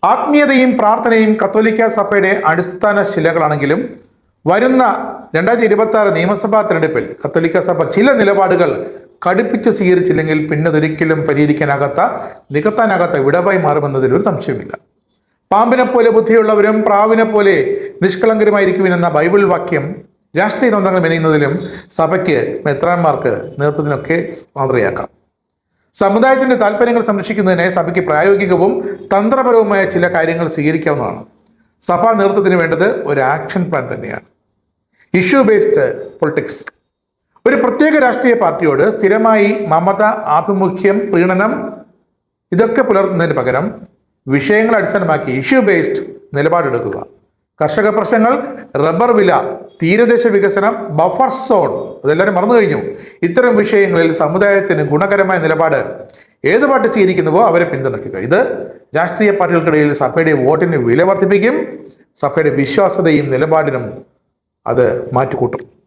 ആത്മീയതയും പ്രാർത്ഥനയും കത്തോലിക്ക സഭയുടെ അടിസ്ഥാന ശിലകളാണെങ്കിലും വരുന്ന 2026 നിയമസഭാ തെരഞ്ഞെടുപ്പിൽ കത്തോലിക്ക സഭ ചില നിലപാടുകൾ കടുപ്പിച്ച് സ്വീകരിച്ചില്ലെങ്കിൽ പിന്നതൊരിക്കലും നികത്താനാകാത്ത വിടവായി മാറുമെന്നതിൽ ഒരു സംശയമില്ല. പാമ്പിനെ പോലെ ബുദ്ധിയുള്ളവരും പ്രാവിനെ പോലെ നിഷ്കളങ്കരുമായിരിക്കുമെന്ന ബൈബിൾ വാക്യം രാഷ്ട്രീയ തന്ത്രങ്ങൾ മെനയുന്നതിലും സഭയ്ക്ക് മെത്രാന്മാർക്ക് നേതൃത്വത്തിനൊക്കെ മാതൃകയാക്കാം. സമുദായത്തിന്റെ താല്പര്യങ്ങൾ സംരക്ഷിക്കുന്നതിന് സഭയ്ക്ക് പ്രായോഗികവും തന്ത്രപരവുമായ ചില കാര്യങ്ങൾ സ്വീകരിക്കാവുന്നതാണ്. സഭാ നേതൃത്വത്തിന് വേണ്ടത് ഒരു ആക്ഷൻ പ്ലാൻ തന്നെയാണ്. Issue based politics. ഒരു പ്രത്യേക രാഷ്ട്രീയ പാർട്ടിയോട് സ്ഥിരമായി മമത, ആഭിമുഖ്യം, പ്രീണനം ഇതൊക്കെ പുലർത്തുന്നതിന് പകരം വിഷയങ്ങൾ അടിസ്ഥാനമാക്കി ഇഷ്യൂ ബേസ്ഡ് നിലപാടെടുക്കുക. കർഷക പ്രശ്നങ്ങൾ, റബ്ബർ വില, തീരദേശ വികസനം, ബഫർ സോൺ അതെല്ലാവരും മറന്നു കഴിഞ്ഞു. ഇത്തരം വിഷയങ്ങളിൽ സമുദായത്തിന് ഗുണകരമായ നിലപാട് ഏത് പാർട്ടി സ്വീകരിക്കുന്നുവോ അവരെ പിന്തുണയ്ക്കുക. ഇത് രാഷ്ട്രീയ പാർട്ടികൾക്കിടയിൽ സഭയുടെ വോട്ടിന് വില വർദ്ധിപ്പിക്കും. സഭയുടെ വിശ്വാസ്യതയും നിലപാടിനും അത് മാറ്റിക്കൂട്ടും.